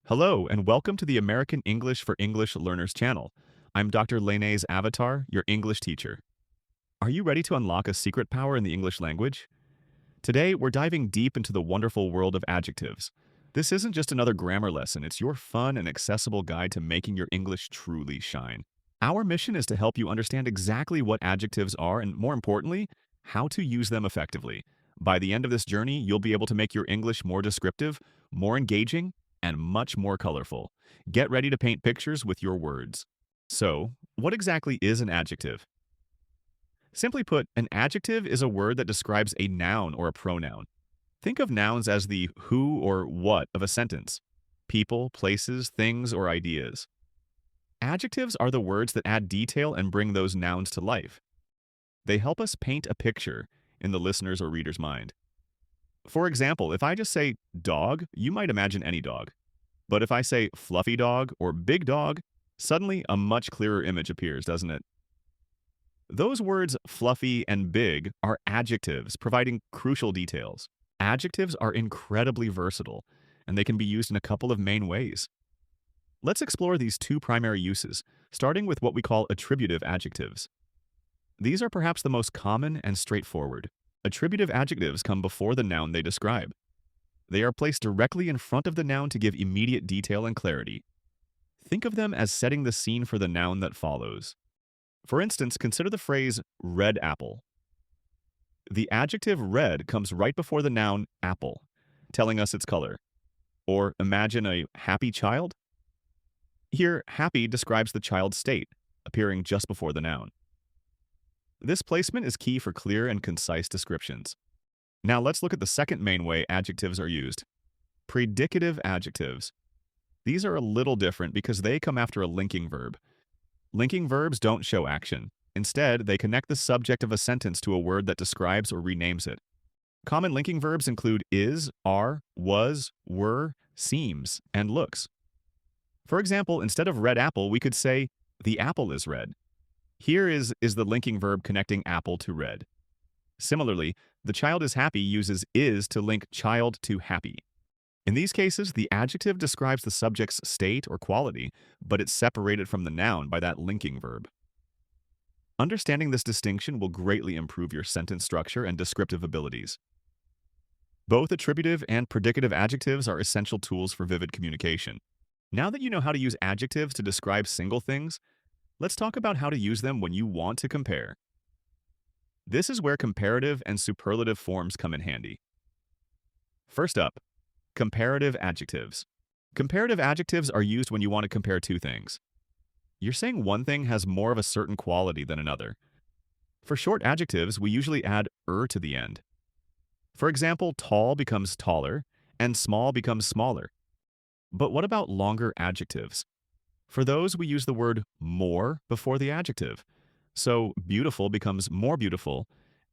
Hello, and welcome to the American English for English Learners channel. I'm Dr. Lene's avatar, your English teacher. Are you ready to unlock a secret power in the English language? Today, we're diving deep into the wonderful world of adjectives. This isn't just another grammar lesson, it's your fun and accessible guide to making your English truly shine. Our mission is to help you understand exactly what adjectives are and, more importantly, how to use them effectively. By the end of this journey, you'll be able to make your English more descriptive, more engaging, and much more colorful. Get ready to paint pictures with your words. So, what exactly is an adjective? Simply put, an adjective is a word that describes a noun or a pronoun. Think of nouns as the who or what of a sentence: people, places, things, or ideas. Adjectives are the words that add detail and bring those nouns to life. They help us paint a picture in the listener's or reader's mind. For example, if I just say dog, you might imagine any dog. But if I say fluffy dog or big dog, suddenly a much clearer image appears, doesn't it? Those words fluffy and big are adjectives, providing crucial details. Adjectives are incredibly versatile, and they can be used in a couple of main ways. Let's explore these two primary uses, starting with what we call attributive adjectives. These are perhaps the most common and straightforward. Attributive adjectives come before the noun they describe. They are placed directly in front of the noun to give immediate detail and clarity. Think of them as setting the scene for the noun that follows. For instance, consider the phrase red apple. The adjective red comes right before the noun apple, telling us its color. Or imagine a happy child. Here, happy describes the child's state, appearing just before the noun. This placement is key for clear and concise descriptions. Now let's look at the second main way adjectives are used: predicative adjectives. These are a little different because they come after a linking verb. Linking verbs don't show action. Instead, they connect the subject of a sentence to a word that describes or renames it. Common linking verbs include is, are, was, were, seems, and looks. For example, instead of red apple, we could say the apple is red. Here is the linking verb connecting apple to red. Similarly, the child is happy uses is to link child to happy. In these cases, the adjective describes the subject's state or quality, but it's separated from the noun by that linking verb. Understanding this distinction will greatly improve your sentence structure and descriptive abilities. Both attributive and predicative adjectives are essential tools for vivid communication. Now that you know how to use adjectives to describe single things, let's talk about how to use them when you want to compare. This is where comparative and superlative forms come in handy. First up, comparative adjectives. Comparative adjectives are used when you want to compare two things. You're saying one thing has more of a certain quality than another. For short adjectives, we usually add er to the end. For example, tall becomes taller, and small becomes smaller. But what about longer adjectives? For those, we use the word more before the adjective. So beautiful becomes more beautiful,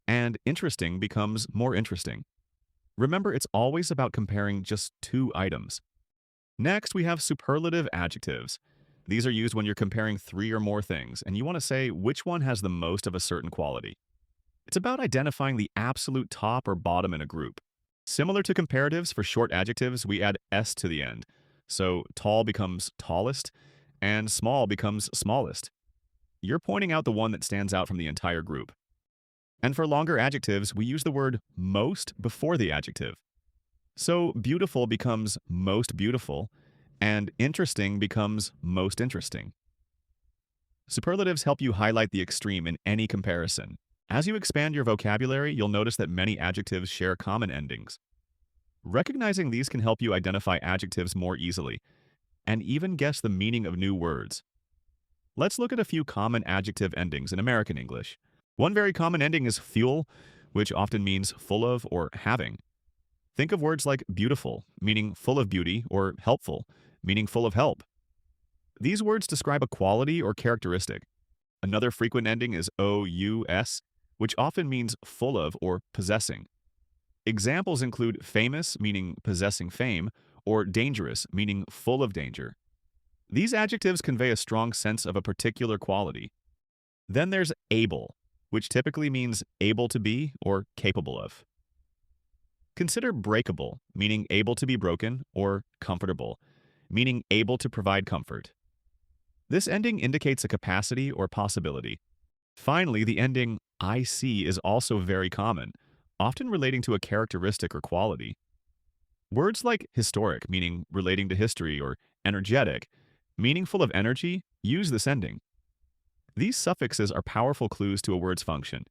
and interesting becomes more interesting. Remember, it's always about comparing just two items. Next, we have superlative adjectives. These are used when you're comparing three or more things, and you want to say which one has the most of a certain quality. It's about identifying the absolute top or bottom in a group. Similar to comparatives, for short adjectives, we add s to the end. So tall becomes tallest, and small becomes smallest. You're pointing out the one that stands out from the entire group. And for longer adjectives, we use the word most before the adjective. So beautiful becomes most beautiful, and interesting becomes most interesting. Superlatives help you highlight the extreme in any comparison. As you expand your vocabulary, you'll notice that many adjectives share common endings. Recognizing these can help you identify adjectives more easily, and even guess the meaning of new words. Let's look at a few common adjective endings in American English. One very common ending is fuel, which often means full of or having. Think of words like beautiful, meaning full of beauty, or helpful, meaning full of help. These words describe a quality or characteristic. Another frequent ending is ous, which often means full of or possessing. Examples include famous, meaning possessing fame, or dangerous, meaning full of danger. These adjectives convey a strong sense of a particular quality. Then there's able, which typically means able to be or capable of. Consider breakable, meaning able to be broken, or comfortable, meaning able to provide comfort. This ending indicates a capacity or possibility. Finally, the ending "ic" is also very common, often relating to a characteristic or quality. Words like historic, meaning relating to history, or energetic, meaning full of energy, use this ending. These suffixes are powerful clues to a word's function.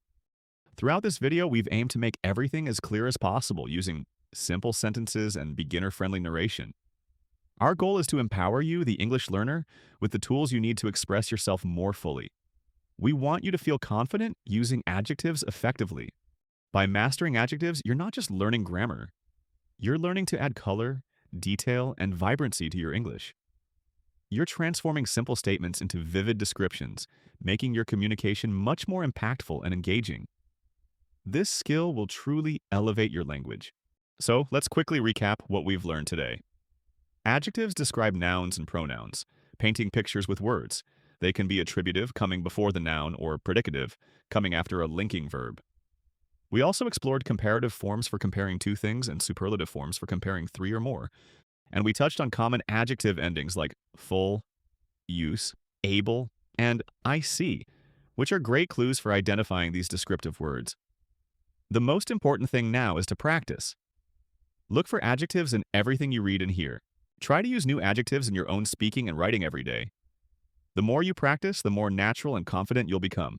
Throughout this video, we've aimed to make everything as clear as possible using simple sentences and beginner-friendly narration. Our goal is to empower you, the English learner, with the tools you need to express yourself more fully. We want you to feel confident using adjectives effectively. By mastering adjectives, you're not just learning grammar. You're learning to add color, detail, and vibrancy to your English. You're transforming simple statements into vivid descriptions, making your communication much more impactful and engaging. This skill will truly elevate your language. So let's quickly recap what we've learned today. Adjectives describe nouns and pronouns, painting pictures with words. They can be attributive, coming before the noun, or predicative, coming after a linking verb. We also explored comparative forms for comparing two things and superlative forms for comparing three or more. And we touched on common adjective endings like full, use, able, and ic, which are great clues for identifying these descriptive words. The most important thing now is to practice. Look for adjectives in everything you read and hear. Try to use new adjectives in your own speaking and writing every day. The more you practice, the more natural and confident you'll become.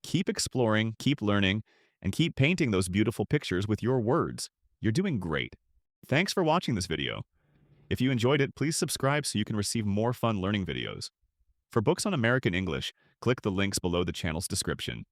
Keep exploring, keep learning, and keep painting those beautiful pictures with your words. You're doing great. Thanks for watching this video. If you enjoyed it, please subscribe so you can receive more fun learning videos. For books on American English, click the links below the channel's description.